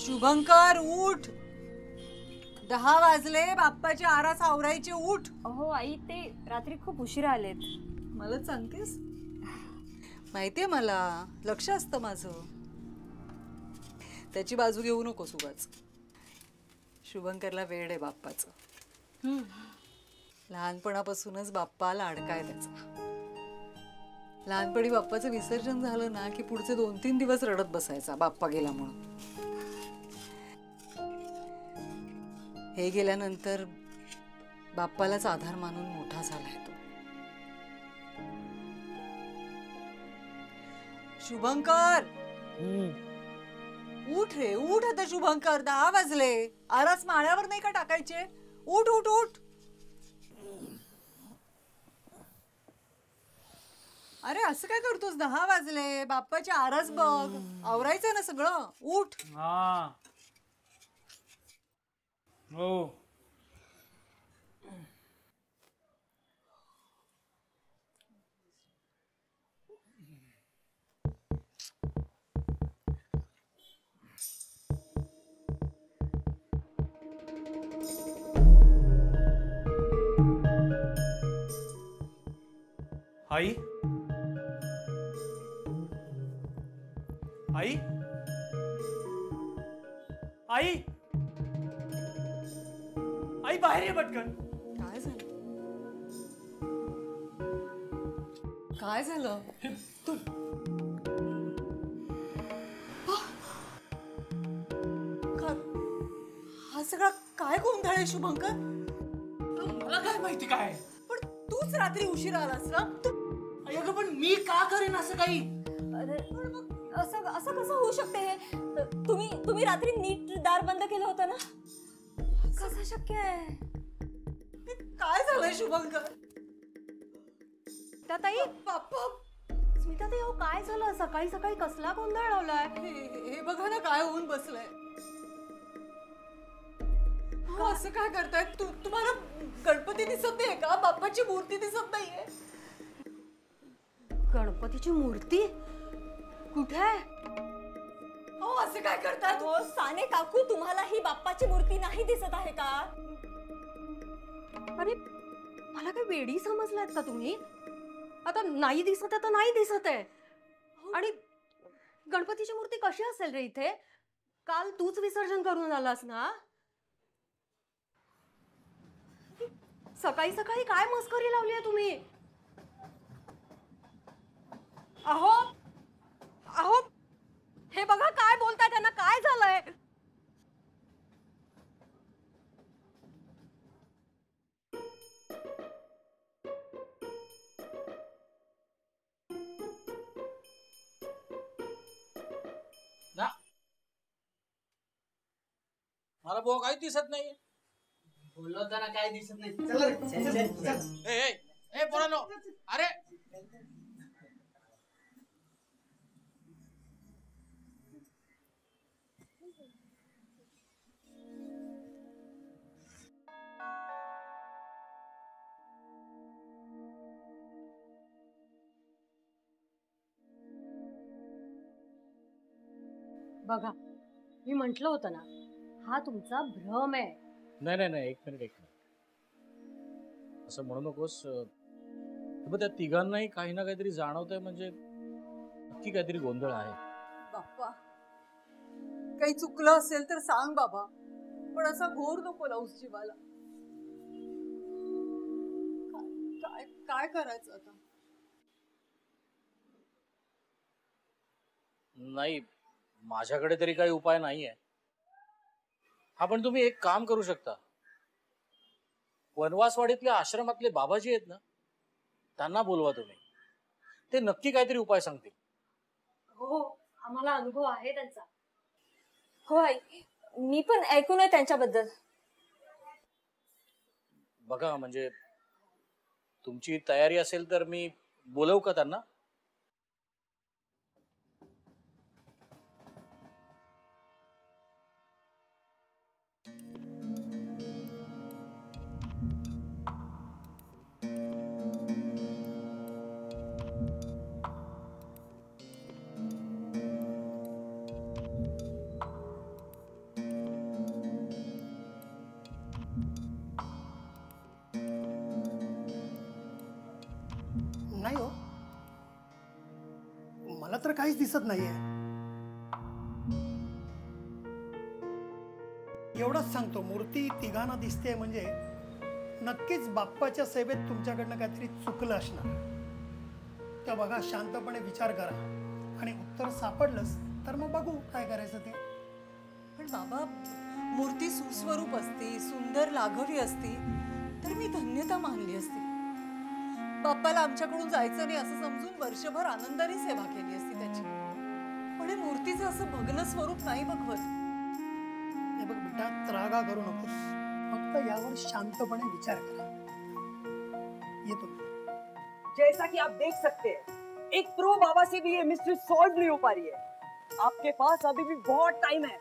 शुभंकर उठ, 10 वाजले, बाप्पाची आरास आवरायची, उठ. अहो आई, ते रात्री खूप उशिरा आलेत. मला सांगतेस? माहितीये मला, लक्ष असतं माझं. त्याची बाजू घेऊ नकोस उगाच. शुभंकरला वेड आहे बाप्पाचं. लहानपणापासूनच बाप्पा लाडका आहे त्याचा. लहानपणी बाप्पाचं विसर्जन झालं ना की पुढचे 2-3 दिवस रडत बसायचा बाप्पा गेला म्हणून. हे गेल्यानंतर बाप्पालाच आधार मानून मोठा झालाय तो. शुभंकर उठ रे, उठ आता. शुभंकर, 10 वाजले. आरास माळ्यावर नाही का टाकायचे? उठ उठ उठ. अरे असं काय करतोस? 10 वाजले, बाप्पाची आरास बघ, आवरायचंय ना सगळं. उठ. हो. आई, आई, आई, आई बाहेर ये पटकन. काय झालं? काय झालं? तू हा सगळा काय गोंधळ आहे शुभंकर? मला काय माहिती काय? पण तूच रात्री उशिरा आलास ना? अगं पण मी का करेन असं काही? असं असं कसं होऊ शकते हे? तुम्ही रात्री नीट दार बंद केलं होतं ना? कसं शक्य आहे? काय झालंय शुभंकर? ताई, बाप्पा, स्मिता ताई, हो काय झालं? सकाळी सकाळी कसला गोंधळ लावलाय? हे बघा ना काय होऊन बसलंय. असं काय करताय? तुम्हाला गणपती दिसत नाहीये का? बाप्पाची मूर्ती दिसत नाहीये? गणपतीची मूर्ती कुठे आहे? हो असं काय करताय? हो साने काकू, तुम्हाला ही बाप्पाची मूर्ती नाही दिसत आहे का? अरे मला काय वेडी समजलात का तुम्ही? आता नाही दिसत आहे तर नाही दिसत आहे. आणि गणपतीची मूर्ती कशी असेल रे इथे? काल तूच विसर्जन करून आलास ना? सकाळी सकाळी काय मस्करी लावली आहे तुम्ही? अहो अहो, हे बघा काय बोलताय, त्यांना काय झालंय? ना मला भाऊ काही दिसत नाही. बोललो होता ना काय दिसत नाही. चल रे, चल. ए पोरांनो, अरे बघा, मी म्हंटल होतं ना, हा तुमचा भ्रम आहे. नाही, एक मिनिट. असं म्हणू नकोस. त्या तिघांनाही काही ना काहीतरी जाणवतंय, म्हणजे नक्की काहीतरी गोंधळ आहे. बाप्पा, काही चुकलं असेल तर सांग बाबा, पण असा घोर नको लावूस जीवाला. काय करायचं आता? नाही, माझ्याकडे तरी काही उपाय नाहीये. हा, पण तुम्ही एक काम करू शकता. वनवासवाडीतल्या आश्रमातले बाबाजी आहेत ना, त्यांना बोलवा तुम्ही, ते नक्की काहीतरी उपाय सांगतील. हो, आम्हाला अनुभव आहे त्यांचा. हो आई, मी पण ऐकून आहे त्यांच्याबद्दल. बघा म्हणजे तुमची तयारी असेल तर मी बोलवू का त्यांना? नाही हो, मला तर काहीच दिसत नाहीये. एवढंच सांगतो, मूर्ती तिघांना दिसते म्हणजे नक्कीच बाप्पाच्या सेवेत तुमच्याकडनं काहीतरी चुकलं असणार. तर बघा, शांतपणे विचार करा आणि उत्तर सापडलंच तर मग बघू काय करायचं ते. पण बाबा, मूर्ती सुस्वरूप असती, सुंदर लाघवी असती तर मी धन्यता मानली असती. बाप्पाला आमच्याकडून जायचं नाही असं समजून वर्षभर आनंदाने सेवा केली असती त्याची. पण हे मूर्तीचं असं भग्न स्वरूप नाही बघवत. हे बघ बेटा, त्रागा करू नकोस, फक्त यावर शांतपणे विचार करा. येतो. जैसा कि आप देख सकते हैं, एक प्रो बाबा से भी ये मिस्ट्री सॉल्व नहीं हो पा रही है। आपके पास अभी भी बहुत टाइम है।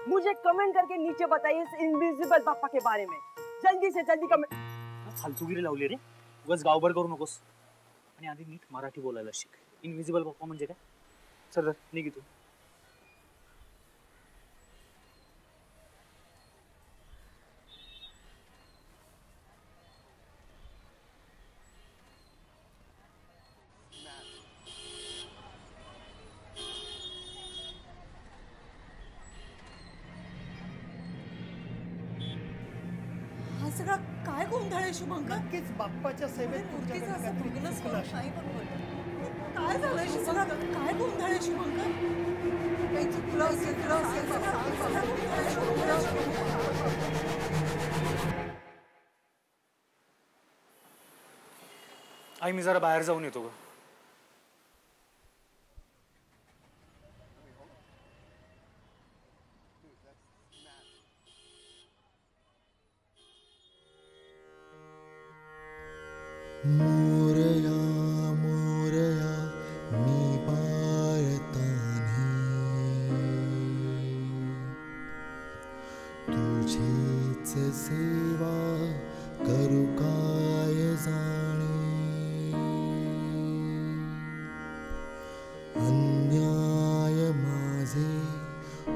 मुझे कमेंट करके नीचे बताइए इस इनविजिबल बाप्पा के बारे में। जल्दी से जल्दी कमेंट. फालतूगिरी लावली रे, उगाच गावभर करू नकोस. आणि आधी नीट मराठी बोलायला शिक. इनविजिबल बाप्पा म्हणजे काय? चल निघ तू. हा सगळा काय गोंधळ आहे शुभंकर? नक्कीच बाप्पाच्या सेवेत मूर्तीचं तुमच्याकडनं असं काहीतरी भग्न चुकलं स्वरूप असणार. नाही बघवत. काय झालंय शुभंकर? काय गोंधळ आहे शुभंकर? काही चुकलं असेल तर आई मी जरा बाहेर जाऊन येतो ग. मोरया मोरया मी पाळताने तुझीच सेवा करू काय जाणे अन्याय माझे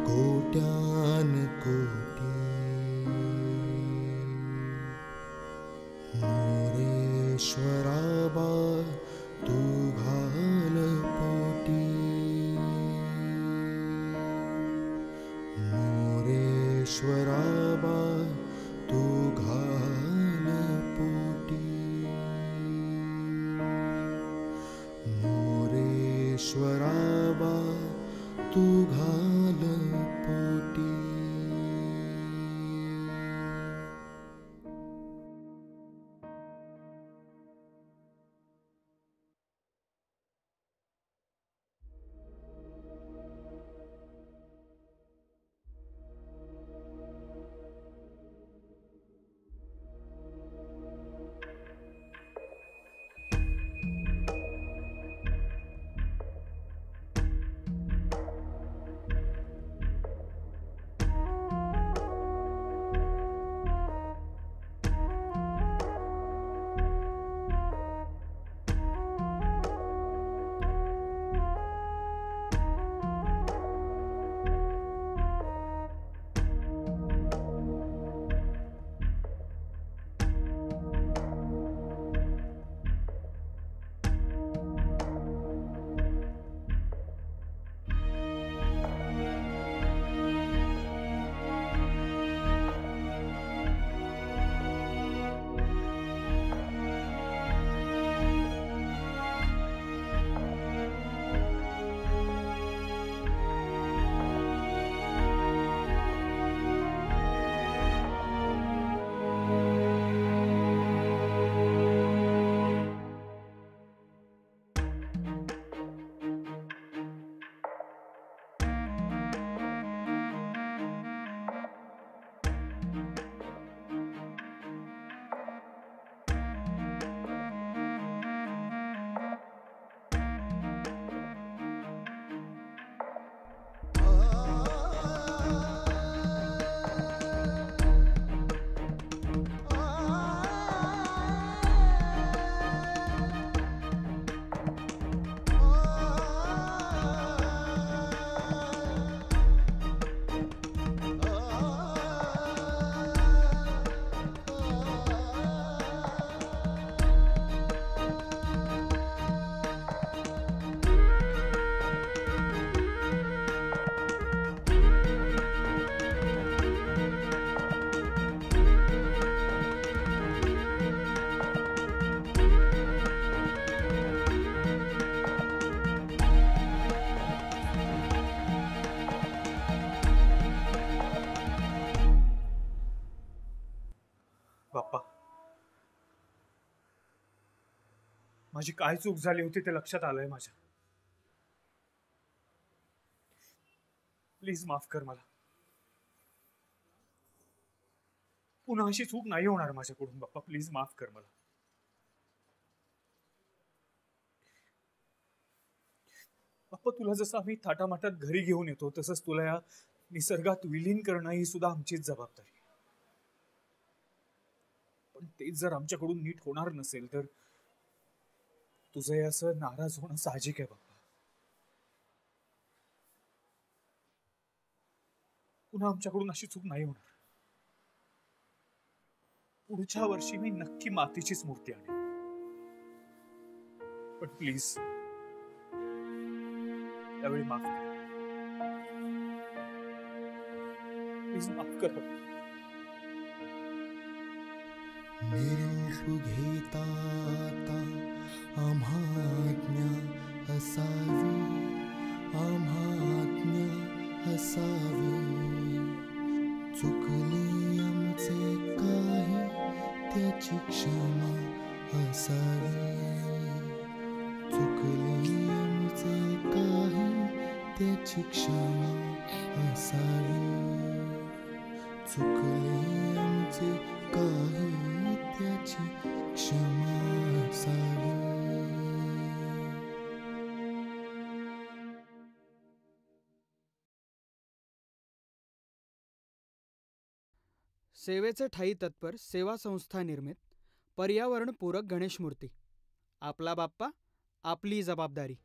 कोट्यान कोटी मोरेश्वराबा तू घाल पोटी मोरेश्वराबा तू घाल पोटी मोरेश्वराबा तू घाल पोटी. माझी काय चूक झाली होती ते लक्षात आलंय माझ्या. प्लीज माफ कर मला. पुन्हा अशी चूक नाही होणार माझ्याकडून बाप्पा. प्लीज माफ कर मला. बाप्पा, तुला जसं आम्ही थाटामाटात घरी घेऊन येतो तसंच तुला या निसर्गात विलीन करणं ही सुद्धा आमचीच जबाबदारी. पण तेच जर आमच्याकडून नीट होणार नसेल तर तुझं हे असं नाराज होणं साहजिक आहे बाप्पा. पुन्हा आमच्याकडून अशी चूक नाही होणार. पुढच्या वर्षी मी नक्की मातीचीच मूर्ती आणेन. पण प्लीज त्यावेळी माफ कर. प्लीज माफ कर. निरोप घेता आम्हाज्ञा असावी, आम्हाज्ञा असावी. चुकले आमचे काही त्याची क्षमा असावी. चुकले आमचे काही त्याची क्षमा असावी. चुकले आमचे काही त्याची क्षमा असावी. सेवेचे ठायी तत्पर सेवा संस्था निर्मित पर्यावरणपूरक गणेश मूर्ती. आपला बाप्पा, आपली जबाबदारी.